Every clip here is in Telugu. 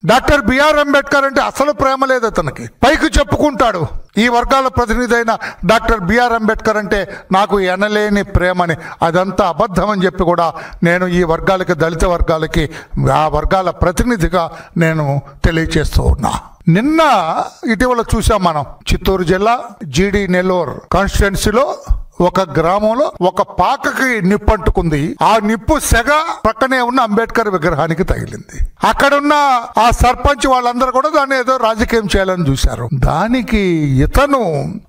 డాక్టర్ బిఆర్ అంబేద్కర్ అంటే అసలు ప్రేమ లేదు అతనికి. పైకి చెప్పుకుంటాడు ఈ వర్గాల ప్రతినిధి అయిన డాక్టర్ బిఆర్ అంబేద్కర్ అంటే నాకు ఎనలేని ప్రేమని. అదంతా అబద్ధం అని చెప్పి కూడా నేను ఈ వర్గాలకి, దళిత వర్గాలకి, ఆ వర్గాల ప్రతినిధిగా నేను తెలియచేస్తూ ఉన్నా. నిన్న ఇటీవల చూసాం మనం, చిత్తూరు జిల్లా జీడి నెల్లూరు కాన్స్టిట్యున్సీలో ఒక గ్రామంలో ఒక పాకకి నిప్పు అంటుకుంది. ఆ నిప్పు సెగ పక్కనే ఉన్న అంబేద్కర్ విగ్రహానికి తగిలింది. అక్కడున్న ఆ సర్పంచ్ వాళ్ళందరూ కూడా దాన్ని ఏదో రాజకీయం చేయాలని చూశారు. దానికి ఇతను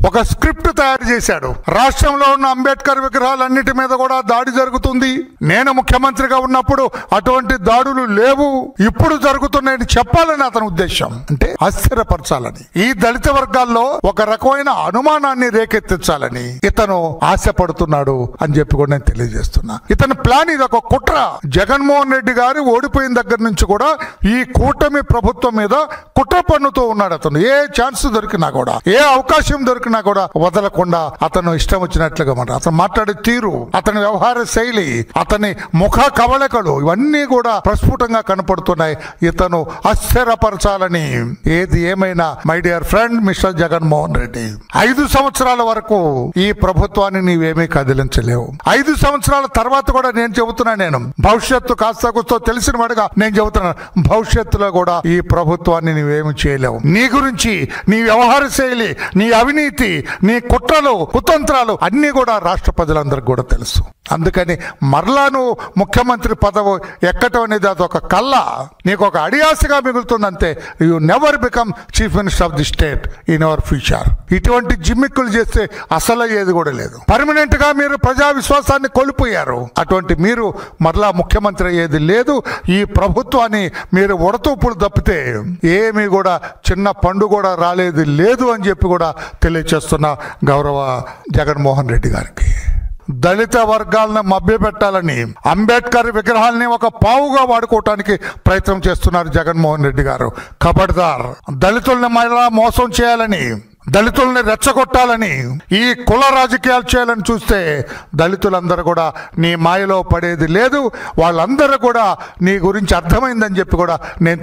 ఒక స్క్రిప్ట్ తయారు చేశాడు. రాష్ట్రంలో ఉన్న అంబేద్కర్ విగ్రహాలన్నిటి మీద కూడా దాడి జరుగుతుంది, నేను ముఖ్యమంత్రిగా ఉన్నప్పుడు అటువంటి దాడులు లేవు, ఇప్పుడు జరుగుతున్నాయని చెప్పాలని అతని ఉద్దేశం. అంటే అస్థిరపరచాలని, ఈ దళిత వర్గాల్లో ఒక రకమైన అనుమానాన్ని రేకెత్తించాలని ఇతను ఆశపడుతున్నాడు అని చెప్పి కూడా నేను తెలియజేస్తున్నా. ఇతని ప్లాన్ ఇది ఒక కుట్ర. జగన్మోహన్ రెడ్డి గారు ఓడిపోయిన దగ్గర నుంచి కూడా ఈ కూటమి ప్రభుత్వం మీద కుట్ర పన్నుతూ ఉన్నాడు అతను. ఏ ఛాన్స్ దొరికినా కూడా, ఏ అవకాశం దొరికినా కూడా వదలకుండా అతను ఇష్టం వచ్చినట్లుగా అతను మాట్లాడే తీరు, అతని వ్యవహార శైలి, అతని ముఖ కవళికలు ఇవన్నీ కూడా ప్రస్ఫుటంగా కనపడుతున్నాయి. ఇతను అస్థిరపరచాలని. ఏది ఏమైనా my dear friend mister Jaganmohan Reddy, 5 సంవత్సరాల వరకు ఈ ప్రభుత్వాన్ని నీవేమీ కదిలించలేవు. 5 సంవత్సరాల తర్వాత కూడా నేను చెబుతున్నా, భవిష్యత్తు కాస్త కూస్తో తెలిసిన వాడుగా నేను చెబుతున్నాను, భవిష్యత్తులో కూడా ఈ ప్రభుత్వాన్ని నీవేమి చేయలేవు. నీ గురించి, నీ వ్యవహార శైలి, నీ అవినీతి, నీ కుట్రలు, కుతంత్రాలు అన్ని కూడా రాష్ట్ర ప్రజలందరికీ కూడా తెలుసు. అందుకని మరలా నువ్వు ముఖ్యమంత్రి పదవి ఎక్కటం అనేది అదొక కళ్ళ, నీకు ఒక అడియాసగా మిగులుతుందంతే. You never become chief minister of the state in our future. ఇటువంటి జిమ్మిక్కులు చేస్తే అసలు ఏది కూడా లేదు. పర్మనెంట్ గా మీరు ప్రజా విశ్వాసాన్ని కోల్పోయారు. అటువంటి మీరు మరలా ముఖ్యమంత్రి అయ్యేది లేదు. ఈ ప్రభుత్వాన్ని మీరు ఉడతూపులు తప్పితే ఏమీ కూడా చిన్న పండు కూడా రాలేదు లేదు అని చెప్పి కూడా తెలియచేస్తున్న గౌరవ జగన్మోహన్ రెడ్డి గారికి. దళిత వర్గాలను మభ్యపెట్టాలని అంబేద్కర్ విగ్రహాలని ఒక పావుగా వాడుకోవటానికి ప్రయత్నం చేస్తున్నారు జగన్మోహన్ రెడ్డి గారు. ఖబర్దార్. దళితుల్ని మళ్ళా మోసం చేయాలని, దళితుల్ని రెచ్చగొట్టాలని, ఈ కుల రాజకీయాలు చేయాలని చూస్తే దళితులందరూ కూడా నీ మాయలో పడేది లేదు. వాళ్ళందరూ కూడా నీ గురించి అర్థమైందని చెప్పి కూడా నేను